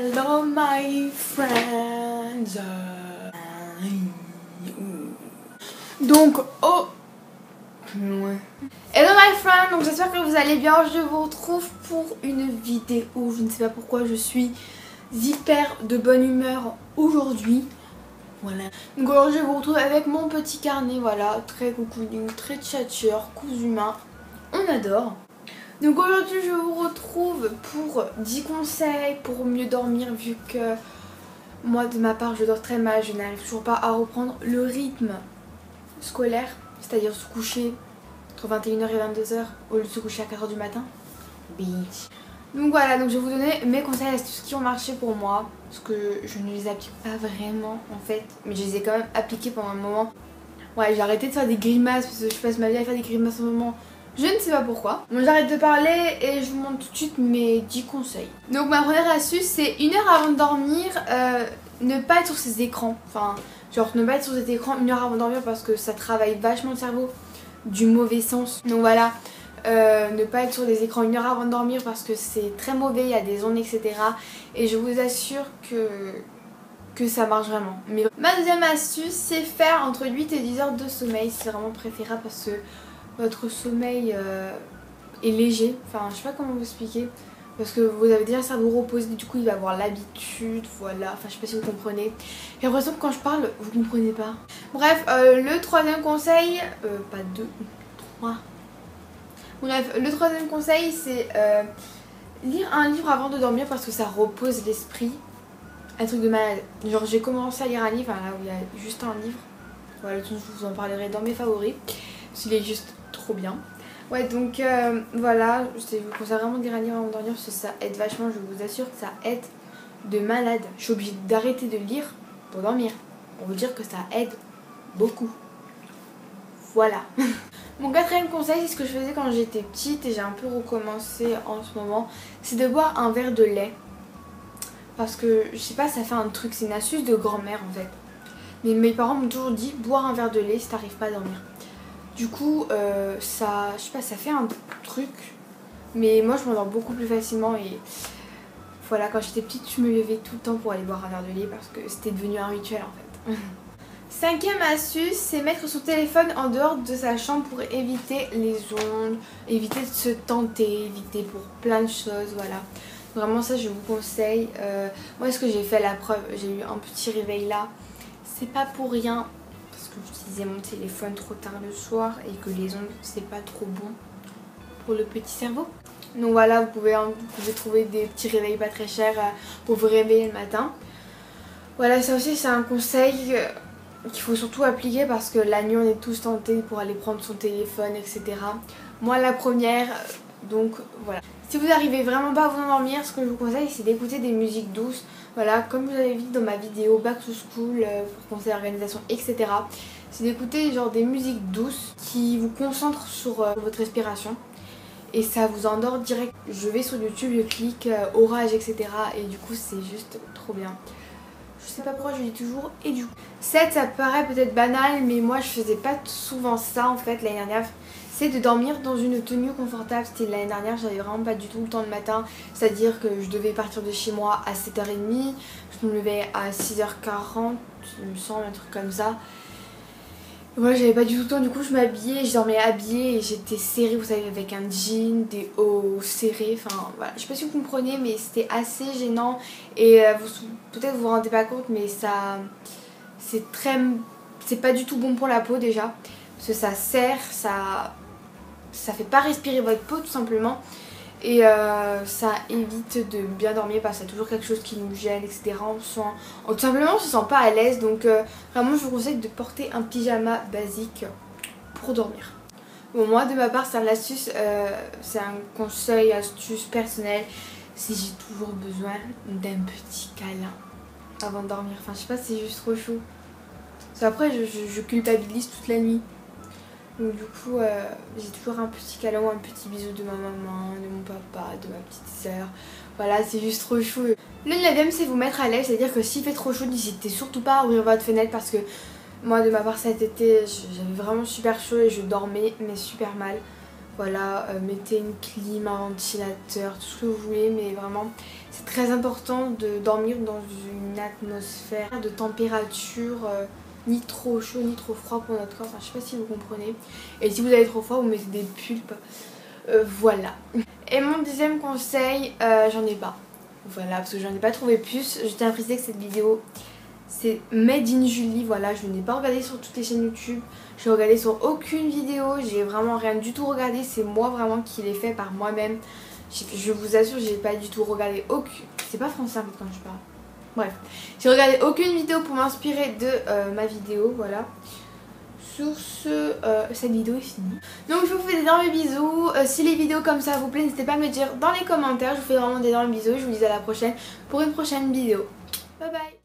Hello my friends. Donc hello my friends, donc j'espère que vous allez bien. Je vous retrouve pour une vidéo. Je ne sais pas pourquoi je suis hyper de bonne humeur aujourd'hui. Voilà. Donc aujourd'hui je vous retrouve avec mon petit carnet, voilà, très cocooning, très tchatcheur, cousu main. On adore. Donc aujourd'hui je vous retrouve pour 10 conseils pour mieux dormir, vu que moi de ma part je dors très mal, je n'arrive toujours pas à reprendre le rythme scolaire, c'est-à-dire se coucher entre 21h et 22h au lieu de se coucher à 4h du matin. Bitch. Donc voilà, donc je vais vous donner mes conseils et astuces qui ont marché pour moi, parce que je ne les applique pas vraiment en fait, mais je les ai quand même appliqués pendant un moment. Ouais, j'ai arrêté de faire des grimaces parce que je passe ma vie à faire des grimaces en ce moment. Je ne sais pas pourquoi. Bon, j'arrête de parler et je vous montre tout de suite mes 10 conseils. Donc ma première astuce, c'est 1 heure avant de dormir, ne pas être sur ses écrans. Enfin, genre ne pas être sur cet écran 1 heure avant de dormir parce que ça travaille vachement le cerveau du mauvais sens. Donc voilà, ne pas être sur des écrans 1 heure avant de dormir parce que c'est très mauvais, il y a des ondes, etc. Et je vous assure que ça marche vraiment. Mais ma deuxième astuce, c'est faire entre 8 et 10 heures de sommeil. C'est vraiment préférable parce que votre sommeil est léger. Enfin, je sais pas comment vous expliquer. Parce que vous avez déjà le cerveau reposé, du coup il va avoir l'habitude, voilà. Enfin, je sais pas si vous comprenez. J'ai l'impression que quand je parle, vous comprenez pas. Bref, le troisième conseil, pas deux, trois. Bref, le troisième conseil, c'est lire un livre avant de dormir parce que ça repose l'esprit. Un truc de malade. Genre, j'ai commencé à lire un livre, là où il y a juste un livre. Voilà, je vous en parlerai dans mes favoris. Parce qu'il est juste trop bien. Ouais, donc voilà, je vous conseille vraiment de lire un livre avant de dormir parce que ça aide vachement, je vous assure que ça aide de malade. Je suis obligée d'arrêter de lire pour dormir. Pour vous dire que ça aide beaucoup. Voilà. Mon quatrième conseil, c'est ce que je faisais quand j'étais petite et j'ai un peu recommencé en ce moment, c'est de boire un verre de lait. Parce que, je sais pas, ça fait un truc, c'est une astuce de grand-mère en fait. Mais mes parents m'ont toujours dit, boire un verre de lait si t'arrives pas à dormir. Du coup, ça, je sais pas, ça fait un truc. Mais moi, je m'endors beaucoup plus facilement et voilà, quand j'étais petite, je me levais tout le temps pour aller boire un verre de lait parce que c'était devenu un rituel en fait. Cinquième astuce, c'est mettre son téléphone en dehors de sa chambre pour éviter les ondes, éviter de se tenter, éviter pour plein de choses, voilà. Vraiment ça, je vous conseille. Moi, ce que j'ai fait la preuve, j'ai eu un petit réveil là. C'est pas pour rien. Parce que j'utilisais mon téléphone trop tard le soir et que les ondes c'est pas trop bon pour le petit cerveau. Donc voilà, vous pouvez trouver des petits réveils pas très chers pour vous réveiller le matin. Voilà, ça aussi c'est un conseil qu'il faut surtout appliquer parce que la nuit on est tous tentés pour aller prendre son téléphone, etc. Moi la première, donc voilà. Si vous n'arrivez vraiment pas à vous endormir, ce que je vous conseille c'est d'écouter des musiques douces. Voilà, comme vous avez vu dans ma vidéo Back to School pour conseiller l'organisation, etc. C'est d'écouter genre des musiques douces qui vous concentrent sur votre respiration. Et ça vous endort direct. Je vais sur YouTube, je clique orage, etc. Et du coup c'est juste trop bien. Je sais pas pourquoi je dis toujours et du coup. 7, ça paraît peut-être banal, mais moi je faisais pas souvent ça en fait l'année dernière. C'est de dormir dans une tenue confortable. C'était l'année dernière, j'avais vraiment pas du tout le temps le matin. C'est-à-dire que je devais partir de chez moi à 7h30. Je me levais à 6h40, il me semble, un truc comme ça. Et voilà, j'avais pas du tout le temps, du coup je m'habillais, je dormais habillée et j'étais serrée, vous savez, avec un jean, des hauts serrés. Enfin voilà, je sais pas si vous comprenez, mais c'était assez gênant. Et peut-être vous vous rendez pas compte, mais ça... c'est pas du tout bon pour la peau déjà. Parce que ça serre, ça fait pas respirer votre peau tout simplement et ça évite de bien dormir parce qu'il y a toujours quelque chose qui nous gêne, etc. Tout simplement on se sent pas à l'aise, donc vraiment je vous conseille de porter un pyjama basique pour dormir. Bon, moi de ma part c'est une astuce, c'est un conseil, astuce personnel, si j'ai toujours besoin d'un petit câlin avant de dormir. Enfin je sais pas, c'est juste trop chou. Parce qu'après je culpabilise toute la nuit. Donc du coup, j'ai toujours un petit câlin ou un petit bisou de ma maman, de mon papa, de ma petite soeur. Voilà, c'est juste trop chou. Le 9ème, c'est vous mettre à l'aise, c'est-à-dire que s'il fait trop chaud, n'hésitez surtout pas à ouvrir votre fenêtre parce que moi, de ma part cet été, j'avais vraiment super chaud et je dormais mais super mal. Voilà, mettez une clim, un ventilateur, tout ce que vous voulez, mais vraiment c'est très important de dormir dans une atmosphère de température ni trop chaud ni trop froid pour notre corps. Enfin, je sais pas si vous comprenez. Et si vous avez trop froid, vous mettez des pulpes. Voilà. Et mon deuxième conseil, j'en ai pas. Voilà, parce que j'en ai pas trouvé plus. Je tiens à préciser que cette vidéo c'est Made in Julie. Voilà, je n'ai pas regardé sur toutes les chaînes YouTube. J'ai regardé sur aucune vidéo. J'ai vraiment rien du tout regardé. C'est moi vraiment qui l'ai fait par moi-même. Je vous assure, j'ai pas du tout regardé aucune. C'est pas français en fait quand je parle. Bref, j'ai regardé aucune vidéo pour m'inspirer de ma vidéo. Voilà. Sur ce, cette vidéo est finie. Donc je vous fais d'énormes bisous. Si les vidéos comme ça vous plaisent, n'hésitez pas à me dire dans les commentaires. Je vous fais vraiment d'énormes bisous. Je vous dis à la prochaine pour une prochaine vidéo. Bye bye.